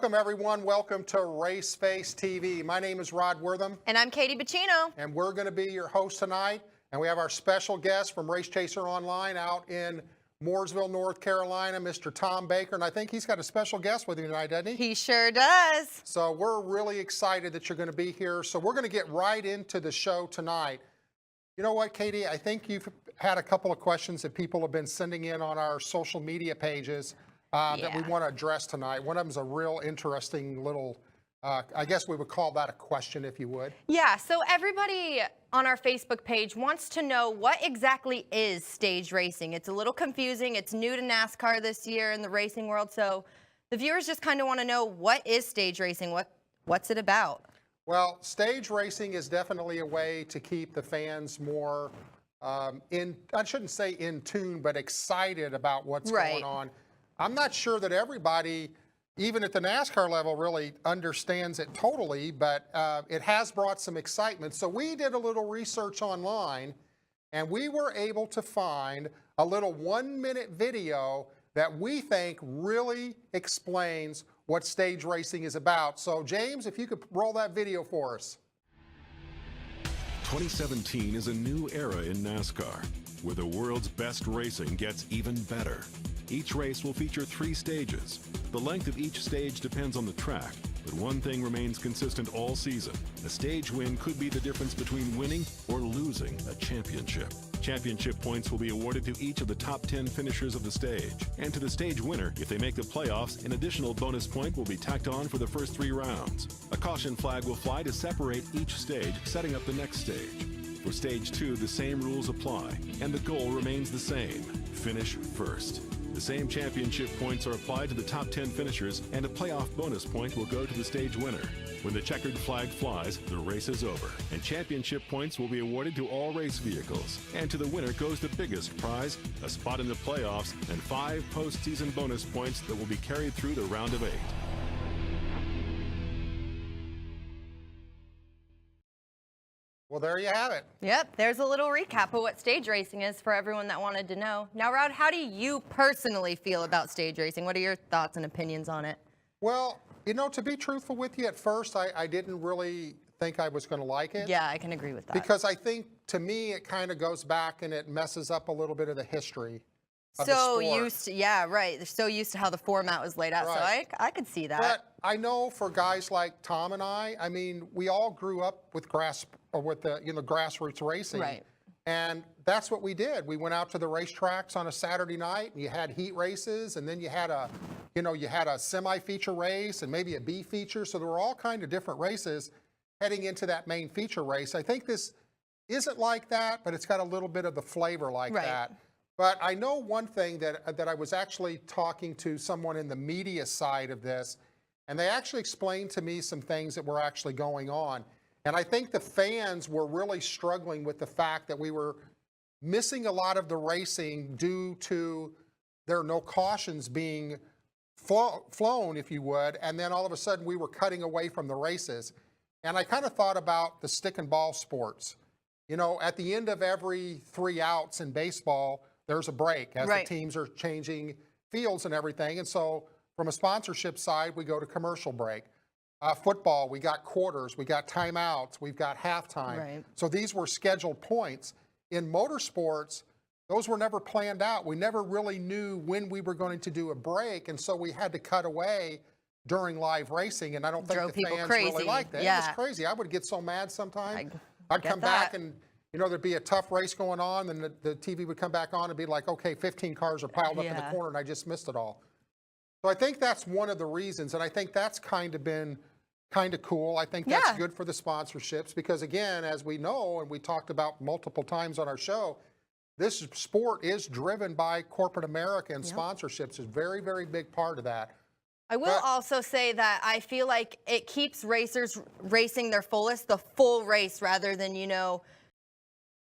Welcome, everyone. Welcome to Raceface TV. My name is Rod Wortham. And I'm Katie Bacino. And we're going to be your host tonight. And we have our special guest from Race Chaser Online out in Mooresville, North Carolina, Mr. Tom Baker. And I think he's got a special guest with you tonight, doesn't he? He sure does. So we're really excited that you're going to be here. So we're going to get right into the show tonight. You know what, Katie? I think you've had a couple of questions that people have been sending in on our social media pages. That we want to address tonight. One of them is a real interesting little, I guess we would call that a question, if you would. Yeah, so everybody on our Facebook page wants to know what exactly is stage racing. It's a little confusing. It's new to NASCAR this year in the racing world. So the viewers just kind of want to know, what is stage racing? What's it about? Well, stage racing is definitely a way to keep the fans more I shouldn't say in tune, but excited about what's going on. I'm not sure that everybody, even at the NASCAR level, really understands it totally, but it has brought some excitement. So we did a little research online, and we were able to find a little 1-minute video that we think really explains what stage racing is about. So James, if you could roll that video for us. 2017 is a new era in NASCAR, where the world's best racing gets even better. Each race will feature 3 stages. The length of each stage depends on the track, but one thing remains consistent all season. A stage win could be the difference between winning or losing a championship. Championship points will be awarded to each of the top 10 finishers of the stage. And to the stage winner, if they make the playoffs, an additional bonus point will be tacked on for the first 3 rounds. A caution flag will fly to separate each stage, setting up the next stage. For stage 2, the same rules apply, and the goal remains the same: finish first. The same championship points are applied to the top 10 finishers, and a playoff bonus point will go to the stage winner. When the checkered flag flies, the race is over, and championship points will be awarded to all race vehicles. And to the winner goes the biggest prize, a spot in the playoffs, and 5 postseason bonus points that will be carried through the round of 8. Well, there you have it. Yep, there's a little recap of what stage racing is for everyone that wanted to know. Now, Rod, how do you personally feel about stage racing? What are your thoughts and opinions on it? Well, you know, to be truthful with you, at first, I didn't really think I was going to like it. Yeah, I can agree with that. Because I think, to me, it kind of goes back and it messes up a little bit of the history of the sport. Used to, yeah, right. They're so used to how the format was laid out. Right. So I could see that. But I know for guys like Tom and I mean, we all grew up with grassroots racing. Right. And that's what we did. We went out to the racetracks on a Saturday night, and you had heat races, and then you had a semi-feature race and maybe a B feature. So there were all kind of different races heading into that main feature race. I think this isn't like that, but it's got a little bit of the flavor like that. But I know one thing that I was actually talking to someone in the media side of this, and they actually explained to me some things that were actually going on. And I think the fans were really struggling with the fact that we were missing a lot of the racing due to there are no cautions being flown, if you would, and then all of a sudden we were cutting away from the races. And I kind of thought about the stick and ball sports. You know, at the end of every 3 outs in baseball, there's a break as the teams are changing fields and everything. And so from a sponsorship side, we go to commercial break. Football, we got quarters, we got timeouts, we've got halftime. So these were scheduled points. In motorsports, those were never planned out. We never really knew when we were going to do a break, and so we had to cut away during live racing, and I don't think the fans really liked that. It was crazy. I would get so mad sometimes. I'd come back and, you know, there'd be a tough race going on, and the TV would come back on and be like, okay, 15 cars are piled up in the corner, and I just missed it all. So I think that's one of the reasons, and I think that's kind of been kind of cool. I think that's good for the sponsorships because, again, as we know, and we talked about multiple times on our show, this sport is driven by corporate America, and sponsorships is a very, very big part of that. I will also say that I feel like it keeps racers racing their fullest, the full race, rather than, you know,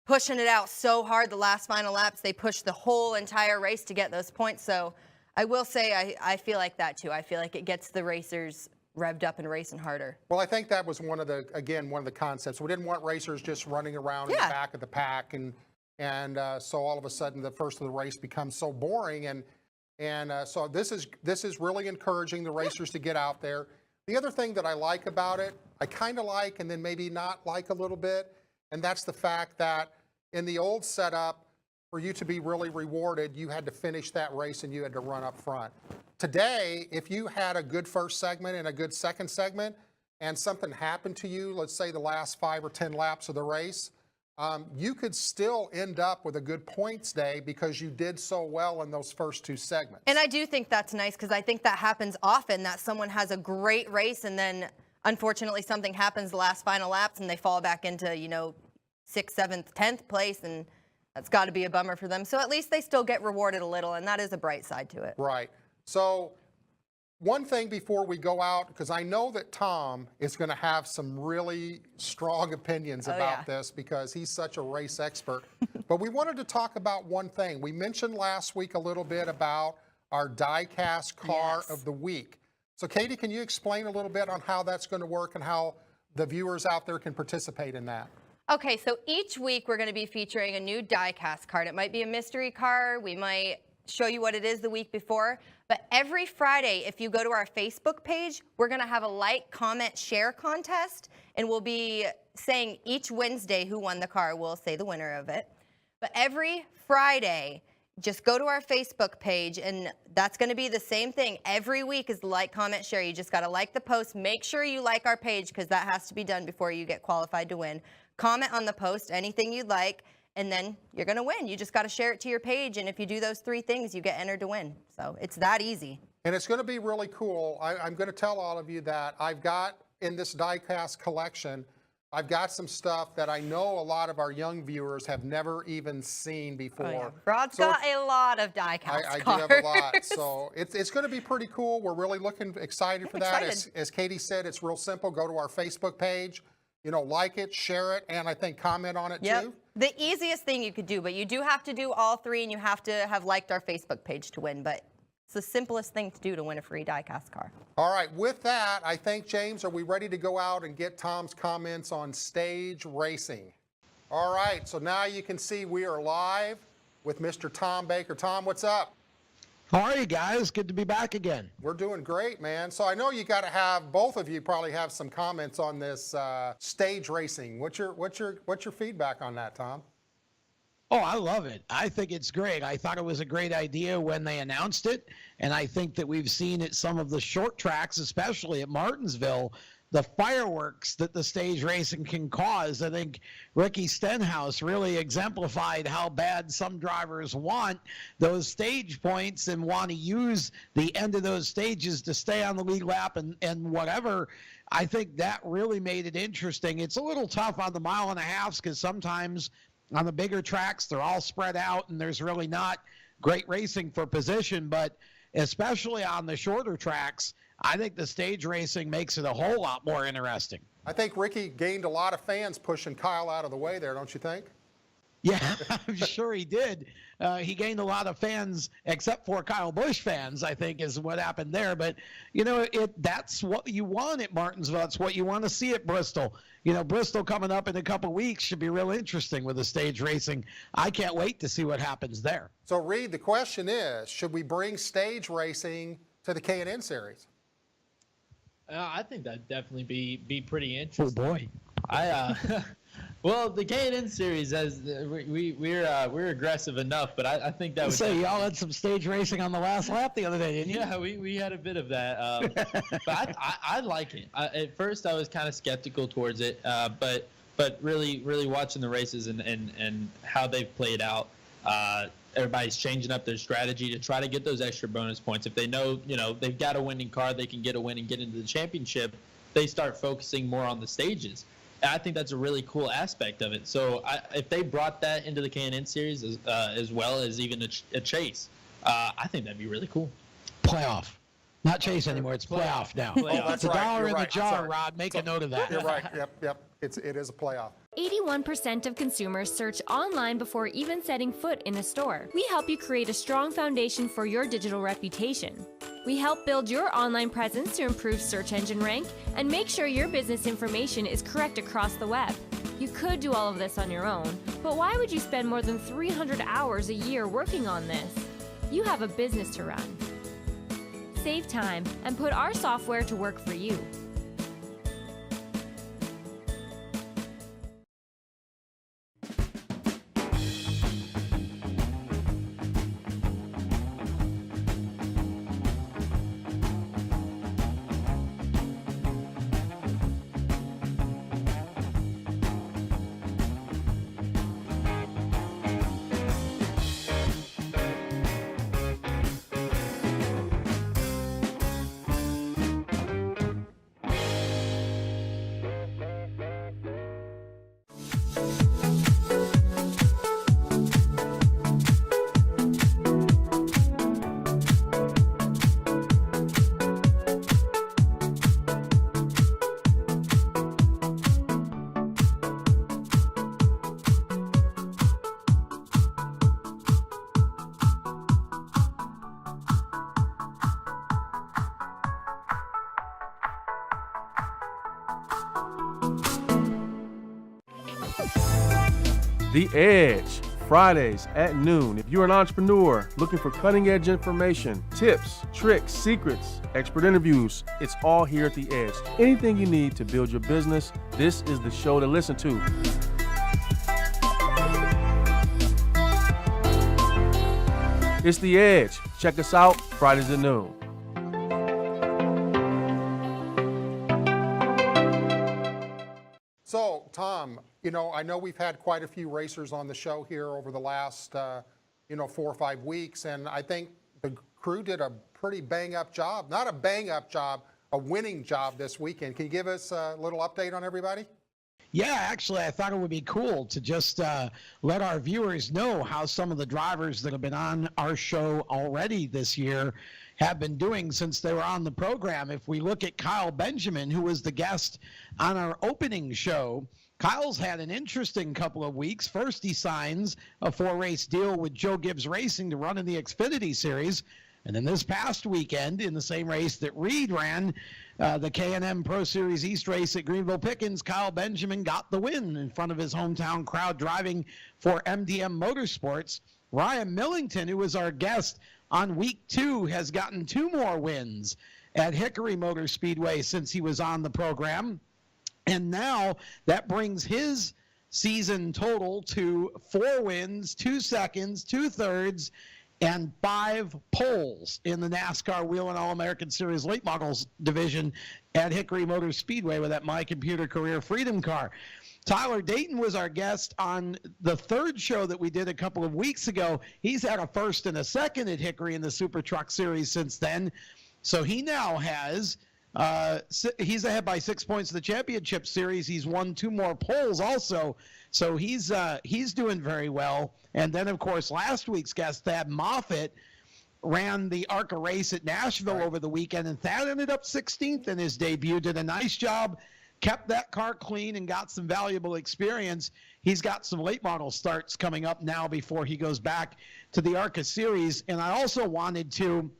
pushing it out so hard the last final laps. They push the whole entire race to get those points. So I will say I feel like that too. I feel like it gets the racers revved up and racing harder. Well, I think that was one of the concepts. We didn't want racers just running around in the back of the pack, and so all of a sudden the first of the race becomes so boring. And And so this is really encouraging the racers to get out there. The other thing that I like about it, I kind of like and then maybe not like a little bit, and that's the fact that in the old setup, for you to be really rewarded, you had to finish that race and you had to run up front. Today, if you had a good first segment and a good second segment and something happened to you, let's say the last 5 or 10 laps of the race, you could still end up with a good points day because you did so well in those first 2 segments. And I do think that's nice because I think that happens often, that someone has a great race and then unfortunately something happens the last final laps and they fall back into, 6th, 7th, 10th place, and that's got to be a bummer for them. So at least they still get rewarded a little, and that is a bright side to it. Right. So one thing before we go out, because I know that Tom is going to have some really strong opinions about this because he's such a race expert. But we wanted to talk about one thing. We mentioned last week a little bit about our die-cast car of the week. So Katie, can you explain a little bit on how that's going to work and how the viewers out there can participate in that? Okay, so each week we're going to be featuring a new die-cast card. It might be a mystery car. We might show you what it is the week before. But every Friday, if you go to our Facebook page, we're going to have a like, comment, share contest. And we'll be saying each Wednesday who won the car. We'll say the winner of it. But every Friday, just go to our Facebook page, and that's going to be the same thing. Every week is the like, comment, share. You just got to like the post. Make sure you like our page because that has to be done before you get qualified to win. Comment on the post, anything you'd like, and then you're going to win. You just got to share it to your page, and if you do those 3 things, you get entered to win. So it's that easy. And it's going to be really cool. I'm going to tell all of you that I've got in this die-cast collection, I've got some stuff that I know a lot of our young viewers have never even seen before. Oh, yeah. Rod's got a lot of die-cast cards. I do have a lot. So it's going to be pretty cool. We're really excited for that. As Katie said, it's real simple. Go to our Facebook page. Like it, share it, and I think comment on it too. The easiest thing you could do, but you do have to do all 3, and you have to have liked our Facebook page to win, but it's the simplest thing to do to win a free die-cast car. All right, with that, I think, James, are we ready to go out and get Tom's comments on stage racing? All right, so now you can see we are live with Mr. Tom Baker. Tom, what's up? How are you guys? Good to be back again. We're doing great, man. So I know you got to have, both of you probably have some comments on this stage racing. What's your feedback on that, Tom? Oh, I love it. I think it's great. I thought it was a great idea when they announced it, and I think that we've seen at some of the short tracks, especially at Martinsville, the fireworks that the stage racing can cause. I think Ricky Stenhouse really exemplified how bad some drivers want those stage points and want to use the end of those stages to stay on the lead lap and whatever. I think that really made it interesting. It's a little tough on the 1.5 miles because sometimes on the bigger tracks, they're all spread out and there's really not great racing for position, but especially on the shorter tracks, I think the stage racing makes it a whole lot more interesting. I think Ricky gained a lot of fans pushing Kyle out of the way there, don't you think? Yeah, I'm sure he did. He gained a lot of fans, except for Kyle Busch fans, I think, is what happened there. But, that's what you want at Martinsville. That's what you want to see at Bristol. Bristol coming up in a couple weeks should be real interesting with the stage racing. I can't wait to see what happens there. So, Reid, the question is, should we bring stage racing to the K&N Series? I think that'd definitely be pretty interesting. Oh, boy. Well, the K&N Series, as we're aggressive enough, but I think that would. So y'all had some stage racing on the last lap the other day, didn't you? Yeah, we had a bit of that, but I like it. At first, I was kind of skeptical towards it, but really watching the races and how they've played out, everybody's changing up their strategy to try to get those extra bonus points. If they know they've got a winning car, they can get a win and get into the championship. They start focusing more on the stages. I think that's a really cool aspect of it. So if they brought that into the K&N Series as well as even a chase, I think that'd be really cool. Playoff. Not chase anymore. It's playoff now. Oh, it's a dollar in the jar, Rod. Make a note of that. You're right. Yep. It is a playoff. 81% of consumers search online before even setting foot in a store. We help you create a strong foundation for your digital reputation. We help build your online presence to improve search engine rank and make sure your business information is correct across the web. You could do all of this on your own, but why would you spend more than 300 hours a year working on this? You have a business to run. Save time and put our software to work for you. The Edge, Fridays at noon. If you're an entrepreneur looking for cutting-edge information, tips, tricks, secrets, expert interviews, it's all here at The Edge. Anything you need to build your business, this is the show to listen to. It's The Edge. Check us out Fridays at noon. So, Tom, I know we've had quite a few racers on the show here over the last, 4 or 5 weeks, and I think the crew did a pretty bang-up job. Not a bang-up job, a winning job this weekend. Can you give us a little update on everybody? Yeah, actually, I thought it would be cool to just let our viewers know how some of the drivers that have been on our show already this year have been doing since they were on the program. If we look at Kyle Benjamin, who was the guest on our opening show, Kyle's had an interesting couple of weeks. First, he signs a 4-race deal with Joe Gibbs Racing to run in the Xfinity Series. And then this past weekend, in the same race that Reid ran, the K&M Pro Series East race at Greenville Pickens, Kyle Benjamin got the win in front of his hometown crowd driving for MDM Motorsports. Ryan Millington, who was our guest on week 2, has gotten 2 more wins at Hickory Motor Speedway since he was on the program. And now that brings his season total to 4 wins, 2 seconds, 2 thirds, and 5 poles in the NASCAR Wheel and All-American Series Late Models division at Hickory Motor Speedway with that My Computer Career Freedom car. Tyler Dayton was our guest on the 3rd show that we did a couple of weeks ago. He's had a 1st and a 2nd at Hickory in the Super Truck Series since then. So he now has, he's ahead by 6 points in the Championship Series. He's won 2 more poles also. So he's doing very well. And then, of course, last week's guest, Thad Moffitt, ran the ARCA race at Nashville over the weekend, and Thad ended up 16th in his debut, did a nice job, kept that car clean, and got some valuable experience. He's got some late model starts coming up now before he goes back to the ARCA series. And I also wanted to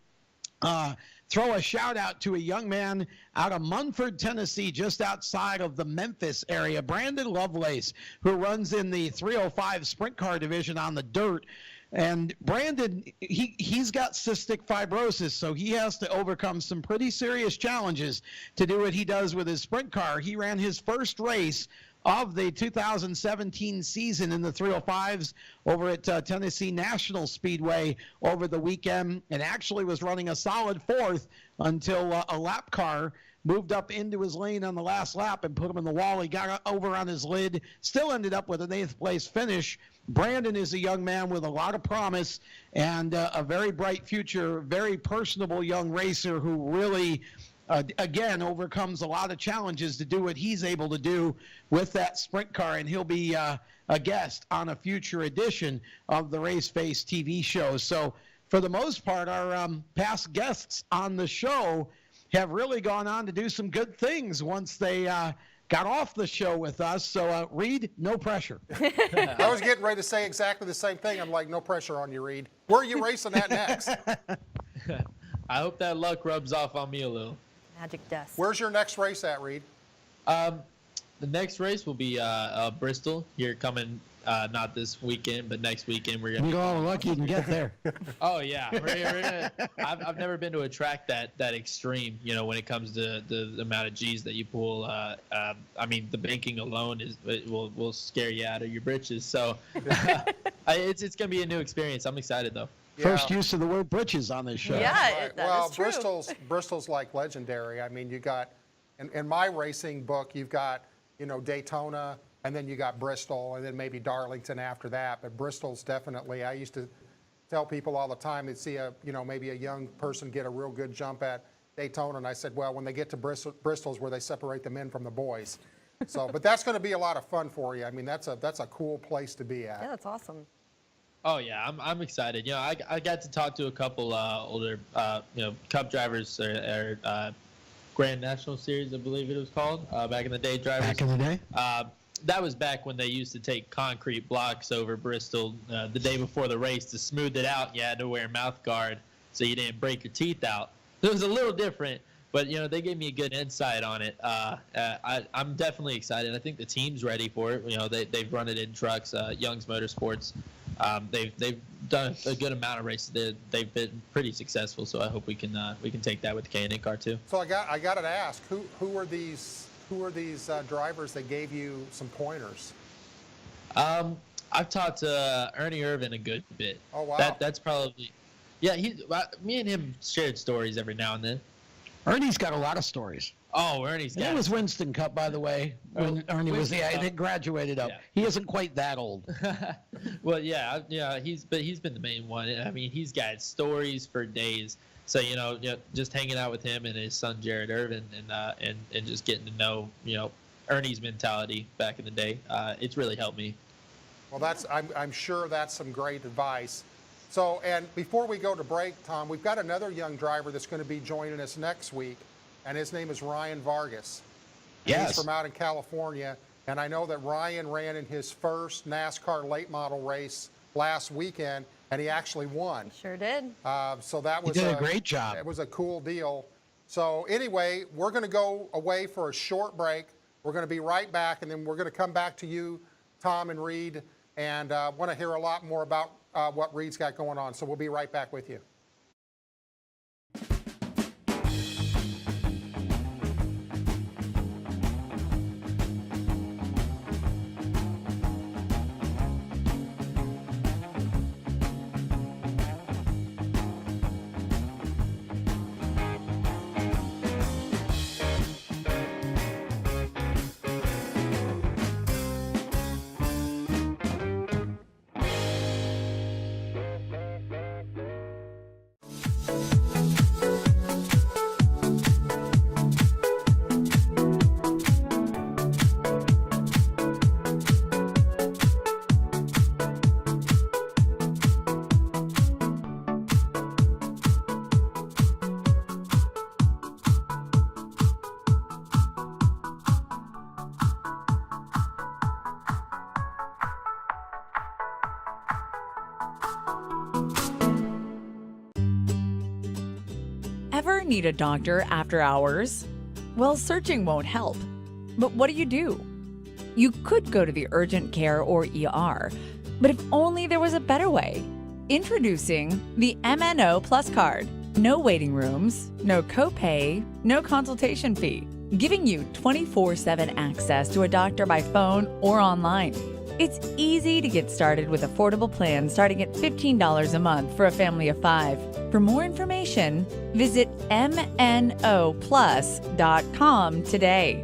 throw a shout out to a young man out of Munford, Tennessee, just outside of the Memphis area, Brandon Lovelace, who runs in the 305 sprint car division on the dirt. And Brandon, he's got cystic fibrosis, so he has to overcome some pretty serious challenges to do what he does with his sprint car. He ran his first race of the 2017 season in the 305s over at Tennessee National Speedway over the weekend, and actually was running a solid 4th until a lap car moved up into his lane on the last lap and put him in the wall. He got over on his lid, still ended up with an 8th place finish. Brandon is a young man with a lot of promise and a very bright future, very personable young racer who really again, overcomes a lot of challenges to do what he's able to do with that sprint car, and he'll be a guest on a future edition of the Raceface TV show. So for the most part, our past guests on the show have really gone on to do some good things once they got off the show with us. So Reid, no pressure. I was getting ready to say exactly the same thing. I'm like, no pressure on you, Reid. Where are you racing at next? I hope that luck rubs off on me a little. Magic dust. Where's your next race at, Reid? The next race will be Bristol here coming. Not this weekend, but next weekend we're gonna. You're all lucky you can get there. Oh yeah, we're gonna, I've never been to a track that extreme. You know, when it comes to the amount of G's that you pull. I mean, the banking alone will scare you out of your britches. So it's gonna be a new experience. I'm excited though. First use of the word britches on this show. Yeah, Right. that Well, is true. Bristol's like legendary. I mean, you got in my racing book, you've got Daytona, and then you got Bristol, and then maybe Darlington after that. But Bristol's definitely. I used to tell people all the time they'd see maybe a young person get a real good jump at Daytona, and I said, well, when they get to Bristol's where they separate the men from the boys. So, but that's going to be a lot of fun for you. I mean, that's a cool place to be at. Yeah, that's awesome. Oh yeah, I'm excited. You know, I got to talk to a couple older Cup drivers or Grand National Series, I believe it was called back in the day. Drivers. Back in the day. That was back when they used to take concrete blocks over Bristol the day before the race to smooth it out. You had to wear a mouth guard so you didn't break your teeth out. It was a little different, but they gave me a good insight on it. I'm definitely excited. I think the team's ready for it. They've run it in trucks. Young's Motorsports. They've done a good amount of races. They've been pretty successful. So I hope we can take that with the K&N car too. So I got to ask, who are these drivers that gave you some pointers? I've talked to Ernie Irvin a good bit. Oh wow. That's probably. Yeah, me and him shared stories every now and then. Ernie's got a lot of stories. Oh, Ernie's got. That was Winston Cup, by the way, when Ernie was Winston Cup. graduated up. Yeah. He isn't quite that old. Well, yeah, he's been the main one. I mean, he's got stories for days. So just hanging out with him and his son Jared Irvin, and just getting to know Ernie's mentality back in the day. It's really helped me. Well, I'm sure that's some great advice. So, and before we go to break, Tom, we've got another young driver that's going to be joining us next week, and his name is Ryan Vargas. And Yes. He's from out in California, and I know that Ryan ran in his first NASCAR late model race last weekend, and he actually won. Sure did. So that was He did a great job. It was a cool deal. So anyway, we're going to go away for a short break. We're going to be right back, and then we're going to come back to you, Tom and Reid, and want to hear a lot more about what Reid's got going on. So we'll be right back with you. Ever need a doctor after hours? Well, searching won't help. But what do? You could go to the urgent care or ER, but if only there was a better way. Introducing the MNO Plus card. No waiting rooms, no copay, no consultation fee, giving you 24/7 access to a doctor by phone or online. It's easy to get started with affordable plans starting at $15 a month for a family of 5. For more information, visit mnoplus.com today.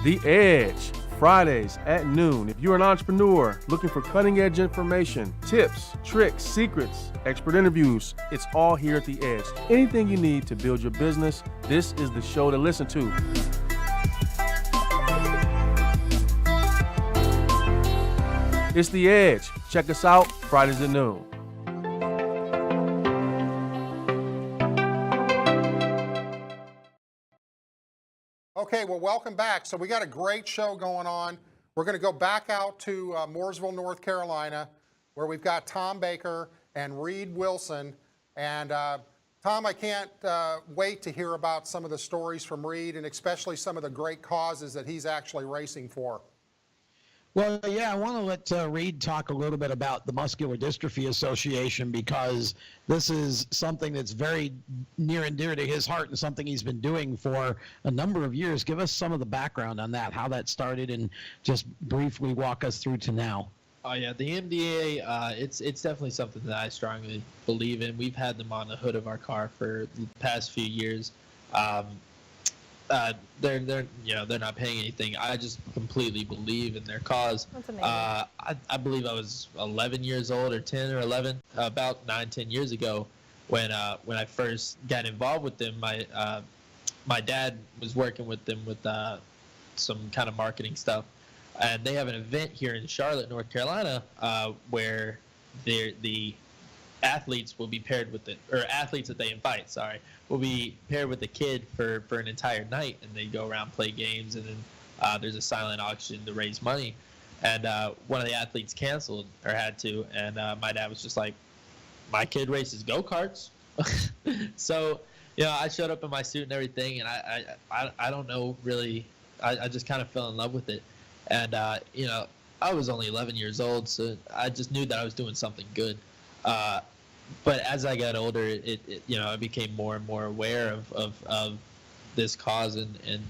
The Edge, Fridays at noon. If you're an entrepreneur looking for cutting edge information, tips, tricks, secrets, expert interviews, it's all here at The Edge. Anything you need to build your business, this is the show to listen to. It's The Edge. Check us out Fridays at noon. Okay, well, welcome back. So we got a great show going on. We're going to go back out to Mooresville, North Carolina, where we've got Tom Baker and Reid Wilson. And Tom, I can't wait to hear about some of the stories from Reid, and especially some of the great causes that he's actually racing for. Well, yeah, I want to let Reid talk a little bit about the Muscular Dystrophy Association, because this is something that's very near and dear to his heart and something he's been doing for a number of years. Give us some of the background on that, how that started, and just briefly walk us through to now. Oh yeah, the MDA, it's definitely something that I strongly believe in. We've had them on the hood of our car for the past few years. They're not paying anything. I just completely believe in their cause. That's amazing. I believe I was 11 years old, or 10 or 11, about 9-10 years ago, when I first got involved with them. My dad was working with them with some kind of marketing stuff, and they have an event here in Charlotte, North Carolina, where the athletes will be paired with athletes that they invite, will be paired with a kid for an entire night, and they go around, play games, and then there's a silent auction to raise money. And one of the athletes canceled, or had to, and my dad was just like, my kid races go-karts. So, I showed up in my suit and everything, and I don't know really, I just kind of fell in love with it. And, I was only 11 years old, so I just knew that I was doing something good. But as I got older, I became more and more aware of this cause and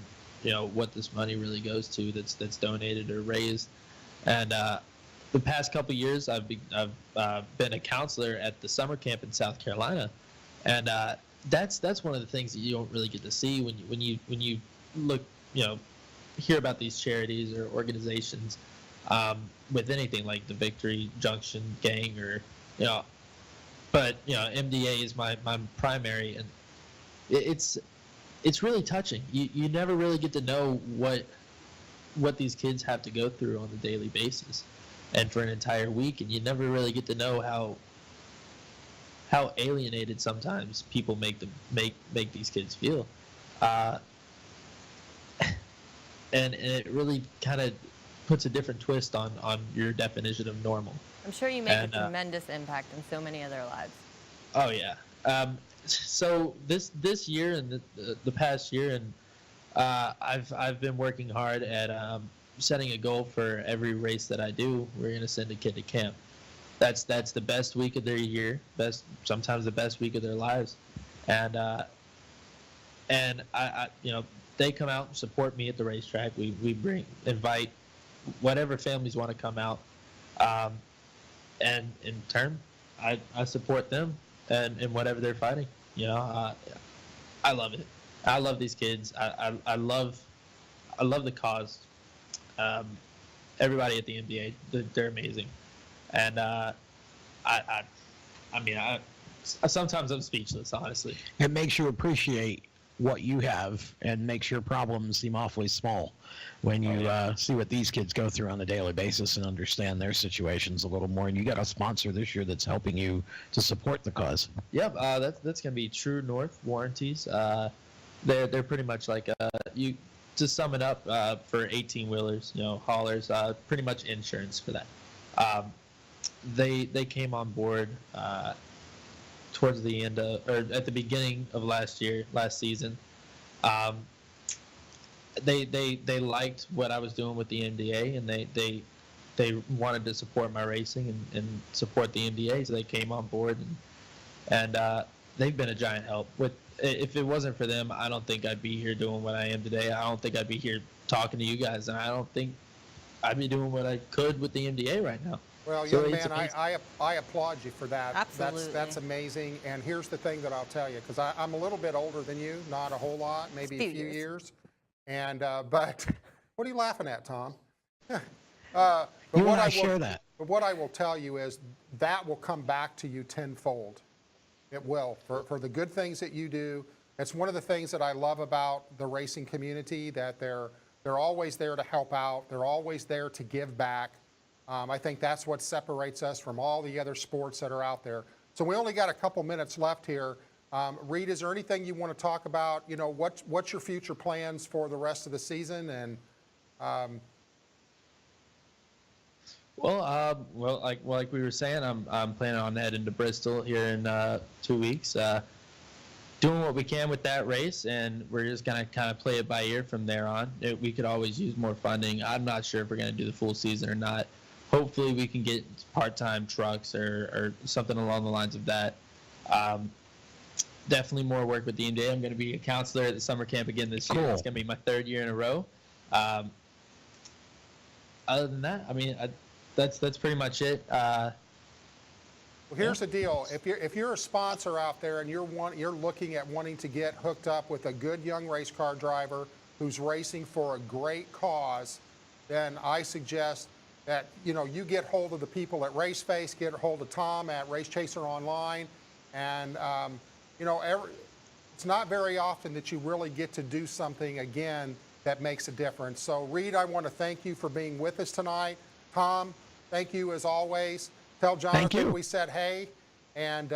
what this money really goes to, that's donated or raised. And the past couple years, I've been a counselor at the summer camp in South Carolina, and that's one of the things that you don't really get to see when you look, hear about these charities or organizations, with anything like the Victory Junction Gang, or but MDA is my primary, and it's really touching. You never really get to know what these kids have to go through on a daily basis, and for an entire week, and you never really get to know how alienated sometimes people make these kids feel, and it really kind of puts a different twist on your definition of normal. I'm sure you make a tremendous impact in so many of their lives. Oh yeah. So this year and the past year, and I've been working hard at setting a goal for every race that I do. We're gonna send a kid to camp. That's the best week of their year, sometimes the best week of their lives, and I they come out and support me at the racetrack. We invite whatever families want to come out. And in turn, I support them and whatever they're fighting. I love it. I love these kids. I love the cause. Everybody at the NBA, they're amazing. And sometimes I'm speechless, honestly. It makes you appreciate what you have, and makes your problems seem awfully small when you see what these kids go through on a daily basis and understand their situations a little more. And you got a sponsor this year that's helping you to support the cause. Yep, that's going to be True North Warranties. They're pretty much like to sum it up, for 18-wheelers, haulers, pretty much insurance for that. They came on board towards the end or at the beginning of last season. They liked what I was doing with the MDA, and they wanted to support my racing and support the MDA, so they came on board, and they've been a giant help. If it wasn't for them, I don't think I'd be here doing what I am today. I don't think I'd be here talking to you guys, and I don't think I'd be doing what I could with the MDA right now. Well, young man, I applaud you for that. Absolutely. That's amazing. And here's the thing that I'll tell you, because I'm a little bit older than you, not a whole lot, maybe a few years. And but what are you laughing at, Tom? But what I will tell you is that will come back to you tenfold. It will, for the good things that you do. It's one of the things that I love about the racing community, that they're always there to help out. They're always there to give back. I think that's what separates us from all the other sports that are out there. So we only got a couple minutes left here. Reid, is there anything you want to talk about? What's your future plans for the rest of the season? And like we were saying, I'm planning on heading to Bristol here in 2 weeks. doing what we can with that race, and we're just going to kind of play it by ear from there on. We could always use more funding. I'm not sure if we're going to do the full season or not. Hopefully we can get part-time trucks or something along the lines of that. Definitely more work with the NBA. I'm going to be a counselor at the summer camp again this year. It's going to be my 3rd year in a row. Other than that, I mean, that's pretty much it. Well, here's the deal. If you're a sponsor out there and you're looking at wanting to get hooked up with a good young race car driver who's racing for a great cause, then I suggest that you get hold of the people at Raceface, get hold of Tom at Race Chaser Online, and it's not very often that you really get to do something again that makes a difference. So, Reid, I want to thank you for being with us tonight. Tom, thank you as always. Tell Jonathan we said hey. And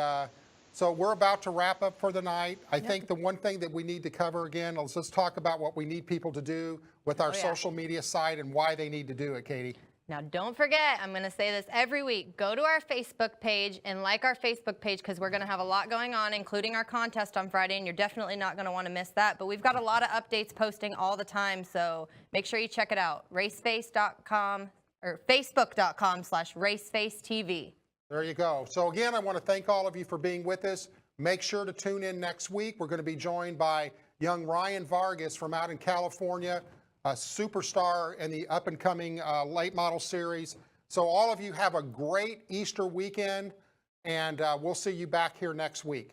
so we're about to wrap up for the night. I think the one thing that we need to cover again, let's just talk about what we need people to do with our social media site and why they need to do it, Katie. Now, don't forget, I'm going to say this every week, go to our Facebook page and like our Facebook page because we're going to have a lot going on, including our contest on Friday, and you're definitely not going to want to miss that. But we've got a lot of updates posting all the time, so make sure you check it out. Raceface.com or Facebook.com/RacefaceTV. There you go. So again, I want to thank all of you for being with us. Make sure to tune in next week. We're going to be joined by young Ryan Vargas from out in California, a superstar in the up-and-coming late model series. So all of you have a great Easter weekend, and we'll see you back here next week.